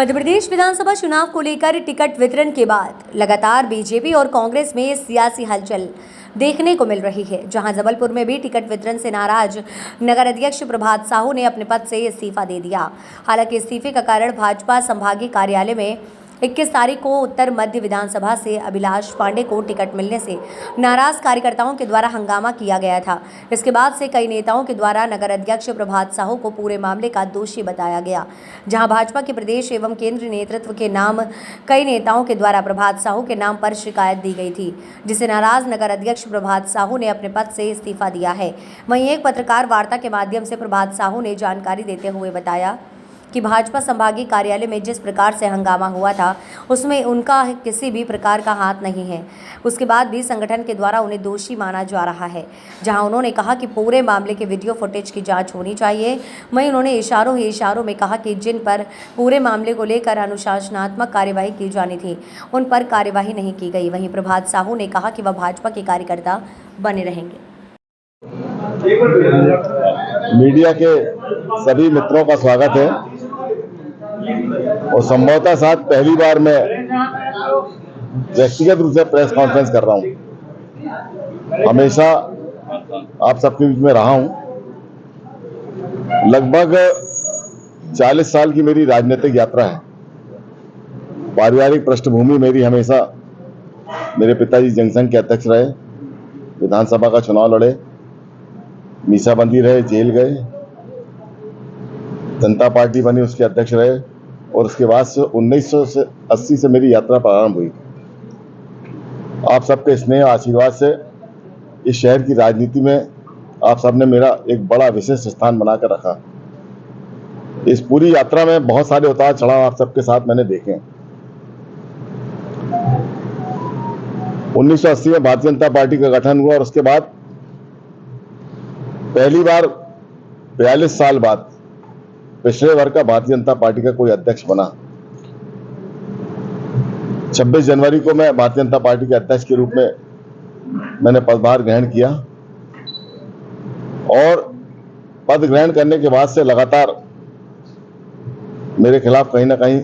मध्य प्रदेश विधानसभा चुनाव को लेकर टिकट वितरण के बाद लगातार बीजेपी और कांग्रेस में सियासी हलचल देखने को मिल रही है। जहां जबलपुर में भी टिकट वितरण से नाराज नगर अध्यक्ष प्रभात साहू ने अपने पद से इस्तीफा दे दिया। हालांकि इस्तीफे का कारण भाजपा संभागीय कार्यालय में 21 तारीख को उत्तर मध्य विधानसभा से अभिलाष पांडे को टिकट मिलने से नाराज कार्यकर्ताओं के द्वारा हंगामा किया गया था। इसके बाद से कई नेताओं के द्वारा नगर अध्यक्ष प्रभात साहू को पूरे मामले का दोषी बताया गया। जहां भाजपा के प्रदेश एवं केंद्रीय नेतृत्व के नाम कई नेताओं के द्वारा प्रभात साहू के नाम पर शिकायत दी गई थी, जिसे नाराज नगर अध्यक्ष प्रभात साहू ने अपने पद से इस्तीफा दिया है। वहीं एक पत्रकार वार्ता के माध्यम से प्रभात साहू ने जानकारी देते हुए बताया कि भाजपा संभागीय कार्यालय में जिस प्रकार से हंगामा हुआ था उसमें उनका किसी भी प्रकार का हाथ नहीं है। उसके बाद भी संगठन के द्वारा उन्हें दोषी माना जा रहा है। जहां उन्होंने कहा कि पूरे मामले के वीडियो फुटेज की जांच होनी चाहिए। वहीं उन्होंने इशारों में कहा कि जिन पर पूरे मामले को लेकर अनुशासनात्मक कार्यवाही की जानी थी उन पर कार्यवाही नहीं की गई। वहीं प्रभात साहू ने कहा कि वह भाजपा के कार्यकर्ता बने रहेंगे। मीडिया के सभी मित्रों का स्वागत है और संभवतः साथ पहली बार मैं व्यक्तिगत रूप से प्रेस कॉन्फ्रेंस कर रहा हूं। हमेशा आप सबके बीच में रहा हूं। लगभग 40 साल की मेरी राजनीतिक यात्रा है। पारिवारिक पृष्ठभूमि मेरी हमेशा, मेरे पिताजी जनसंघ के अध्यक्ष रहे, विधानसभा का चुनाव लड़े, मीसाबंदी रहे, जेल गए, जनता पार्टी बनी, उसके अध्यक्ष रहे और उसके बाद से 1980 से मेरी यात्रा प्रारंभ हुई। आप सबके स्नेह आशीर्वाद से इस शहर की राजनीति में आप सबने मेरा एक बड़ा विशिष्ट स्थान बनाकर रखा। इस पूरी यात्रा में बहुत सारे उतार चढ़ाव आप सबके साथ मैंने देखे। 1980 में भारतीय जनता पार्टी का गठन हुआ और उसके बाद पहली बार 42 साल बाद पिछले वर्ग का भारतीय जनता पार्टी का कोई अध्यक्ष बना। 26 जनवरी को मैं भारतीय जनता पार्टी के अध्यक्ष के रूप में मैंने पदभार ग्रहण किया और पद ग्रहण करने के बाद से लगातार मेरे खिलाफ कहीं ना कहीं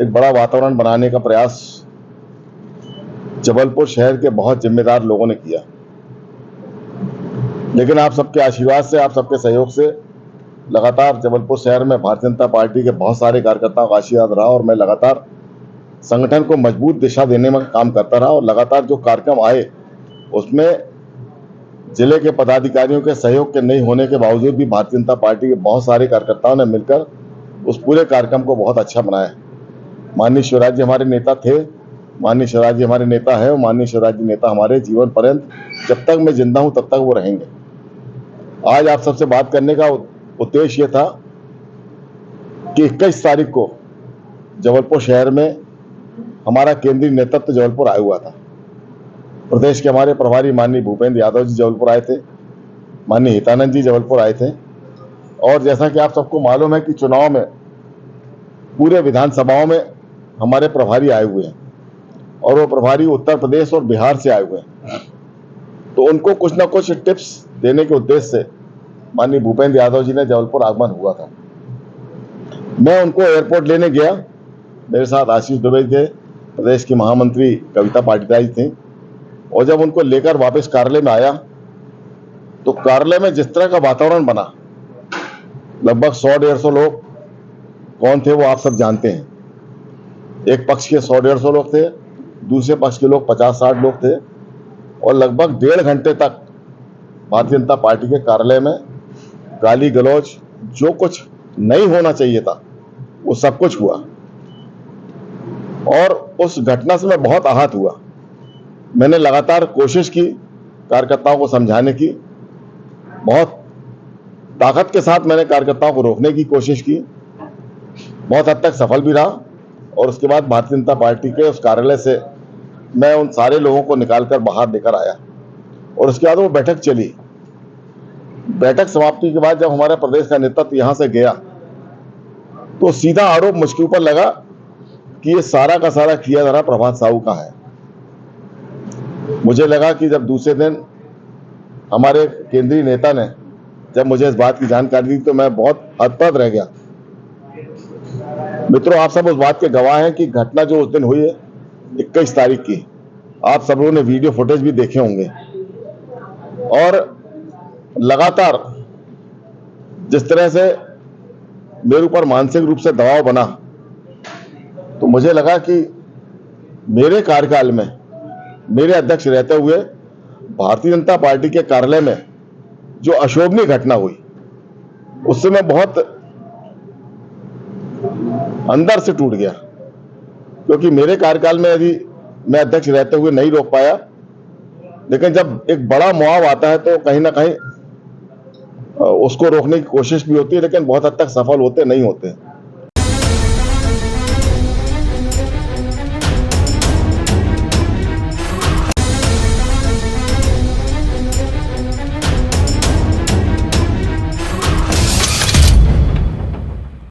एक बड़ा वातावरण बनाने का प्रयास जबलपुर शहर के बहुत जिम्मेदार लोगों ने किया। लेकिन आप सबके आशीर्वाद से, आप सबके सहयोग से लगातार जबलपुर शहर में भारतीय जनता पार्टी के बहुत सारे कार्यकर्ताओं का आशीर्वाद रहा और मैं लगातार संगठन को मजबूत दिशा देने में काम करता रहा और लगातार जो कार्यक्रम आए उसमें जिले के पदाधिकारियों के सहयोग के नहीं होने के बावजूद भी भारतीय जनता पार्टी के बहुत सारे कार्यकर्ताओं ने मिलकर उस पूरे कार्यक्रम को बहुत अच्छा बनाया। माननीय शिवराज जी हमारे नेता थे, माननीय शिवराज जी हमारे नेता है और माननीय शिवराज जी नेता हमारे जीवन पर्यंत, जब तक मैं जिंदा हूं तब तक वो रहेंगे। आज आप सबसे बात करने का उद्देश्य ये था कि 21 तारीख को जबलपुर शहर में हमारा केंद्रीय नेतृत्व जबलपुर आया हुआ था। प्रदेश के हमारे प्रभारी माननीय भूपेंद्र यादव जी जबलपुर आए थे, माननीय हितानंद जी जबलपुर आए थे और जैसा कि आप सबको मालूम है कि चुनाव में पूरे विधानसभाओं में हमारे प्रभारी आए हुए हैं और वो प्रभारी उत्तर प्रदेश और बिहार से आए हुए हैं। तो उनको कुछ ना कुछ टिप्स देने के उद्देश्य से माननीय भूपेंद्र यादव जी ने जबलपुर आगमन हुआ था। मैं उनको एयरपोर्ट लेने गया। मेरे साथ आशीष दुबे थे, प्रदेश की महामंत्री कविता पाटीदार थी और जब उनको लेकर वापस कार्यालय में आया तो कार्यालय में जिस तरह का वातावरण बना, लगभग 100-150 लोग कौन थे वो आप सब जानते हैं। एक पक्ष के 100-150 लोग थे, दूसरे पक्ष के लोग 50-60 लोग थे और लगभग 1.5 घंटे तक भारतीय जनता पार्टी के कार्यालय में गाली गलौज, जो कुछ नहीं होना चाहिए था वो सब कुछ हुआ और उस घटना से मैं बहुत आहत हुआ। मैंने लगातार कोशिश की कार्यकर्ताओं को समझाने की, बहुत ताकत के साथ मैंने कार्यकर्ताओं को रोकने की कोशिश की, बहुत हद तक सफल भी रहा और उसके बाद भारतीय जनता पार्टी के उस कार्यालय से मैं उन सारे लोगों को निकालकर बाहर लेकर आया और उसके बाद वो बैठक चली। बैठक समाप्ति के बाद जब हमारा प्रदेश का नेतृत्व यहां से गया तो सीधा आरोप मुझके ऊपर लगा कि ये सारा का सारा किया जा रहा प्रभात साहू का है। मुझे लगा कि जब दूसरे दिन हमारे केंद्रीय नेता ने जब मुझे इस बात की जानकारी दी तो मैं बहुत हतप्रभ रह गया मित्रों, आप सब उस बात के गवाह हैं कि घटना जो उस दिन हुई है 21 तारीख की, आप सब लोगों ने वीडियो फुटेज भी देखे होंगे। और लगातार जिस तरह से मेरे ऊपर मानसिक रूप से दबाव बना, तो मुझे लगा कि मेरे कार्यकाल में मेरे अध्यक्ष रहते हुए भारतीय जनता पार्टी के कार्यालय में जो अशोभनीय घटना हुई, उससे मैं बहुत अंदर से टूट गया, क्योंकि मेरे कार्यकाल में यदि मैं अध्यक्ष रहते हुए नहीं रोक पाया, लेकिन जब एक बड़ा मुआव आता है तो कहीं ना कहीं उसको रोकने की कोशिश भी होती है, लेकिन बहुत हद तक सफल होते नहीं होते।